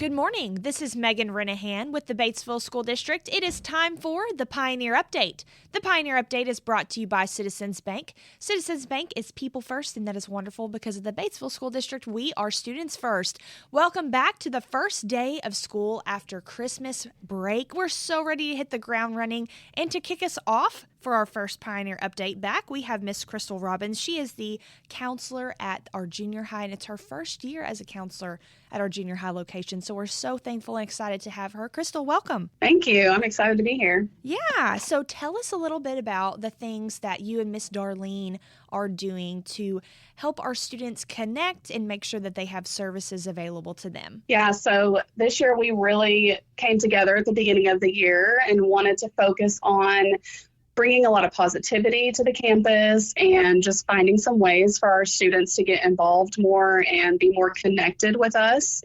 Good morning. This is Megan Renihan with the Batesville School District. It is time for the Pioneer Update. The Pioneer Update is brought to you by Citizens Bank. Citizens Bank is people first, and that is wonderful because of the Batesville School District. We are students first. Welcome back to the first day of school after Christmas break. We're so ready to hit the ground running, and to kick us off for our first Pioneer Update back, we have Miss Crystal Robbins. She is the counselor at our junior high, and it's her first year as a counselor at our junior high location. So we're so thankful and excited to have her. Crystal, welcome. Thank you. I'm excited to be here. Yeah. So tell us a little bit about the things that you and Miss Darlene are doing to help our students connect and make sure that they have services available to them. Yeah, so this year we really came together at the beginning of the year and wanted to focus on bringing a lot of positivity to the campus and just finding some ways for our students to get involved more and be more connected with us.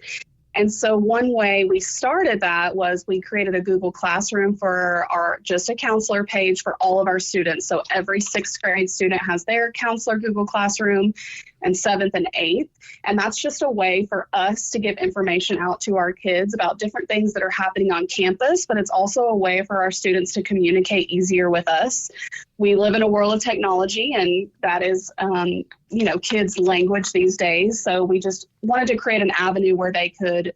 And so one way we started that was we created a Google Classroom for our just a counselor page for all of our students. So every sixth grade student has their counselor Google Classroom, and seventh and eighth. And that's just a way for us to give information out to our kids about different things that are happening on campus, but it's also a way for our students to communicate easier with us. We live in a world of technology, and that is, kids' language these days. So we just wanted to create an avenue where they could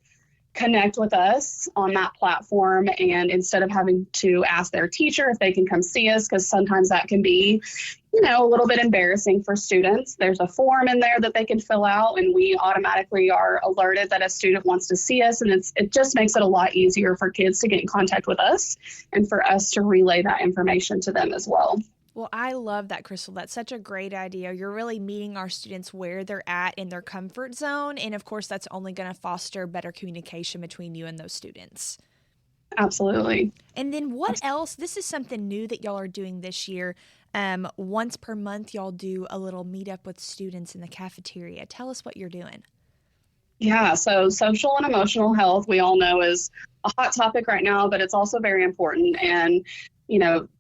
connect with us on that platform. And instead of having to ask their teacher if they can come see us, because sometimes that can be, a little bit embarrassing for students, there's a form in there that they can fill out, and we automatically are alerted that a student wants to see us. And it just makes it a lot easier for kids to get in contact with us and for us to relay that information to them as well. Well, I love that, Crystal. That's such a great idea. You're really meeting our students where they're at in their comfort zone. And of course, that's only going to foster better communication between you and those students. Absolutely. And then what else? This is something new that y'all are doing this year. Once per month, y'all do a little meetup with students in the cafeteria. Tell us what you're doing. Yeah, so social and emotional health, we all know, is a hot topic right now, but it's also very important. And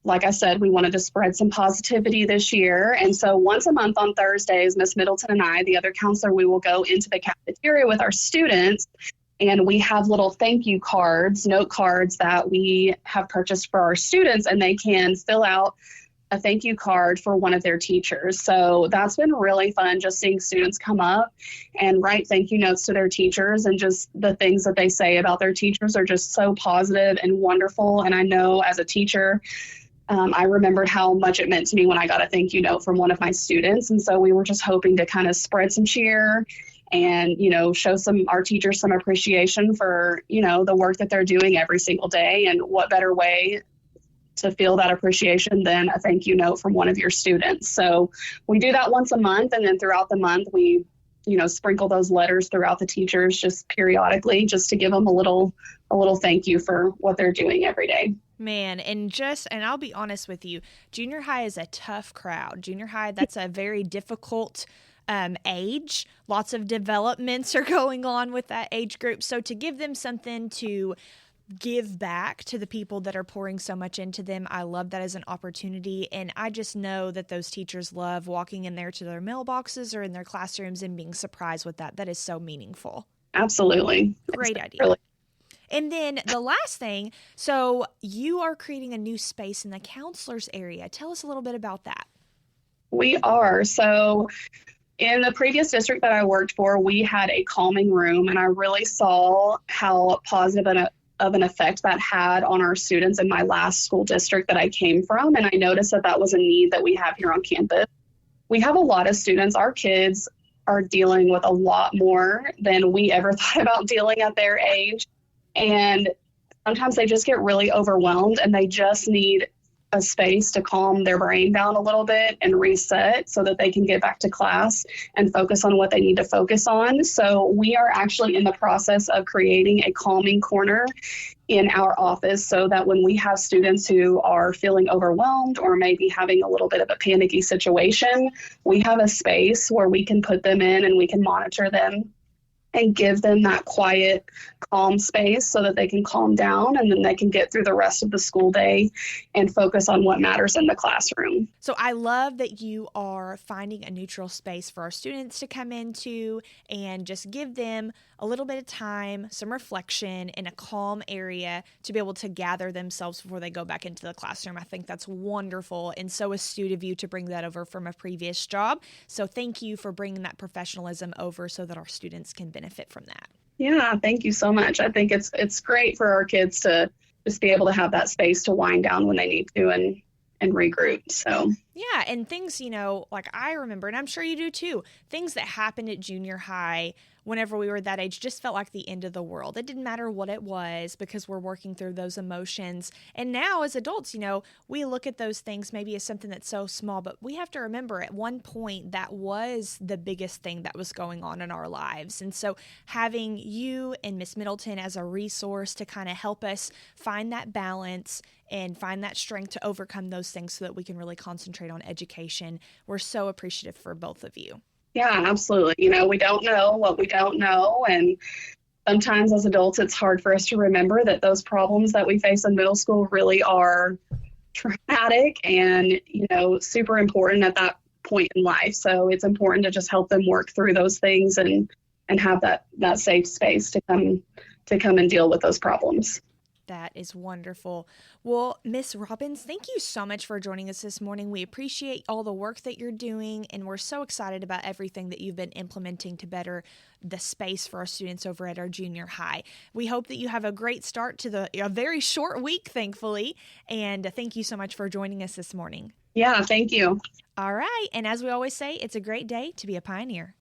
like I said, we wanted to spread some positivity this year. And so once a month on Thursdays, Miss Middleton and I, the other counselor, we will go into the cafeteria with our students, and we have little thank you cards, note cards that we have purchased for our students, and they can fill out a thank you card for one of their teachers. So that's been really fun, just seeing students come up and write thank you notes to their teachers, and just the things that they say about their teachers are just so positive and wonderful. And I know as a teacher, I remembered how much it meant to me when I got a thank you note from one of my students. And so we were just hoping to kind of spread some cheer and, show our teachers some appreciation for, the work that they're doing every single day. And what better way to feel that appreciation than a thank you note from one of your students. So we do that once a month, and then throughout the month we sprinkle those letters throughout the teachers just periodically, just to give them a little thank you for what they're doing every day. Man, and I'll be honest with you, junior high is a tough crowd. Junior high, that's a very difficult age. Lots of developments are going on with that age group. So to give them something to give back to the people that are pouring so much into them, I love that as an opportunity. And I just know that those teachers love walking in there to their mailboxes or in their classrooms and being surprised with that. That is so meaningful. Absolutely. Great idea. And then the last thing, so you are creating a new space in the counselors area. Tell us a little bit about that. We are. So in the previous district that I worked for, we had a calming room, and I really saw how positive of an effect that had on our students in my last school district that I came from. And I noticed that that was a need that we have here on campus. We have a lot of students. Our kids are dealing with a lot more than we ever thought about dealing at their age. And sometimes they just get really overwhelmed, and they just need a space to calm their brain down a little bit and reset so that they can get back to class and focus on what they need to focus on. So we are actually in the process of creating a calming corner in our office so that when we have students who are feeling overwhelmed or maybe having a little bit of a panicky situation, we have a space where we can put them in and we can monitor them and give them that quiet, calm space so that they can calm down and then they can get through the rest of the school day and focus on what matters in the classroom. So I love that you are finding a neutral space for our students to come into and just give them a little bit of time, some reflection in a calm area to be able to gather themselves before they go back into the classroom. I think that's wonderful and so astute of you to bring that over from a previous job. So thank you for bringing that professionalism over so that our students can benefit from that. Yeah, thank you so much. I think it's great for our kids to just be able to have that space to wind down when they need to and regroup. So yeah, and things, like I remember, and I'm sure you do too, things that happened at junior high whenever we were that age just felt like the end of the world. It didn't matter what it was because we're working through those emotions. And now as adults, we look at those things maybe as something that's so small, but we have to remember at one point that was the biggest thing that was going on in our lives. And so having you and Miss Middleton as a resource to kind of help us find that balance and find that strength to overcome those things so that we can really concentrate on education. We're so appreciative for both of you. Yeah, absolutely. We don't know what we don't know. And sometimes as adults, it's hard for us to remember that those problems that we face in middle school really are traumatic and, super important at that point in life. So it's important to just help them work through those things and have that safe space to come and deal with those problems. That is wonderful. Well, Miss Robbins, thank you so much for joining us this morning. We appreciate all the work that you're doing, and we're so excited about everything that you've been implementing to better the space for our students over at our junior high. We hope that you have a great start to a very short week, thankfully, and thank you so much for joining us this morning. Yeah, thank you. All right, and as we always say, it's a great day to be a pioneer.